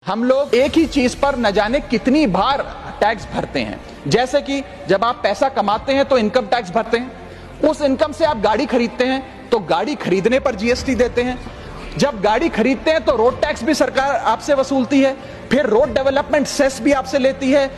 हम लोग एक ही चीज पर न जाने कितनी बार टैक्स भरते हैं। जैसे कि जब आप पैसा कमाते हैं तो इनकम टैक्स भरते हैं, उस इनकम से आप गाड़ी खरीदते हैं तो गाड़ी खरीदने पर जीएसटी देते हैं, जब गाड़ी खरीदते हैं तो रोड टैक्स भी सरकार आपसे वसूलती है, फिर रोड डेवलपमेंट सेस भी आपसे लेती है,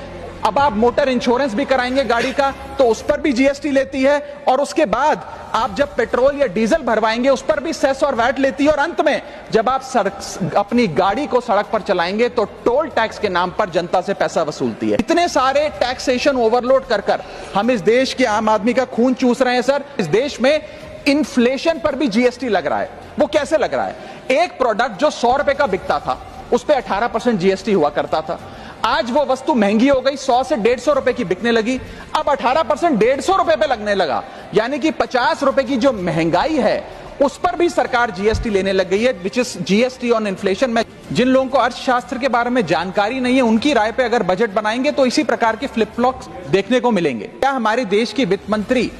अब आप मोटर इंश्योरेंस भी कराएंगे गाड़ी का तो उस पर भी जीएसटी लेती है, और उसके बाद आप जब पेट्रोल या डीजल भरवाएंगे उस पर भी सेस और वैट लेती है, और अंत में जब आप अपनी गाड़ी को सड़क पर चलाएंगे तो टोल टैक्स के नाम पर जनता से पैसा वसूलती है। इतने सारे टैक्सेशन ओवरलोड कर कर हम इस देश के आम आदमी का खून चूस रहे हैं। सर, इस देश में इन्फ्लेशन पर भी जीएसटी लग रहा है। वो कैसे लग रहा है? एक प्रोडक्ट जो 100 रुपए का बिकता था उस पर 18% जीएसटी हुआ करता था, आज वो वस्तु महंगी हो गई, 100 से 150 रुपए की बिकने लगी, अब 18% 150 रुपए पे लगने लगा, यानी कि 50 रुपए की जो महंगाई है उस पर भी सरकार जीएसटी लेने लग गई है, which is GST on inflation. में जिन लोगों को अर्थशास्त्र के बारे में जानकारी नहीं है उनकी राय पे अगर बजट बनाएंगे तो इसी प्रकार के फ्लिप फ्लॉप्स देखने को मिलेंगे। क्या हमारे देश की वित्त मंत्री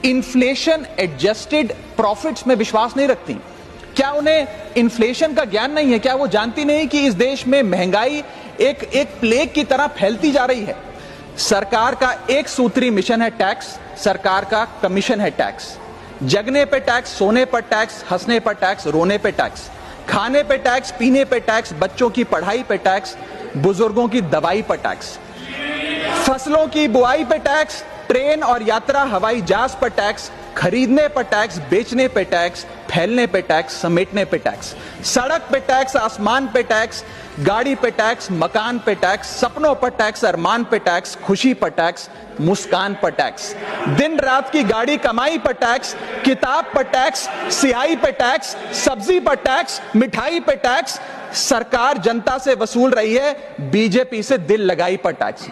इन्फ्लेशन एडजस्टेड प्रॉफिट्स में विश्वास नहीं रखती? क्या उन्हें इन्फ्लेशन का ज्ञान नहीं है? क्या वो जानती नहीं कि इस देश में महंगाई एक प्लेग की तरह फैलती जा रही है? सरकार का एक सूत्री मिशन है टैक्स, सरकार का कमीशन है टैक्स। जगने पे टैक्स, सोने पर टैक्स, हंसने पर टैक्स, रोने पे टैक्स, खाने पे टैक्स, पीने पे टैक्स, बच्चों की पढ़ाई पे टैक्स, बुजुर्गों की दवाई पर टैक्स, फसलों की बुआई पे टैक्स, ट्रेन और यात्रा हवाई जहाज पर टैक्स, खरीदने पर टैक्स, बेचने पे टैक्स, फैलने पे टैक्स, समेटने पे टैक्स, सड़क पे टैक्स, आसमान पे टैक्स, गाड़ी पे टैक्स, मकान पे टैक्स, सपनों पर टैक्स, अरमान पे टैक्स, खुशी पर टैक्स, मुस्कान पर टैक्स, दिन रात की गाड़ी कमाई पर टैक्स, किताब पर टैक्स, सियाही पे टैक्स, सब्जी पर टैक्स, मिठाई पे टैक्स। सरकार जनता से वसूल रही है बीजेपी से दिल लगाई पर टैक्स।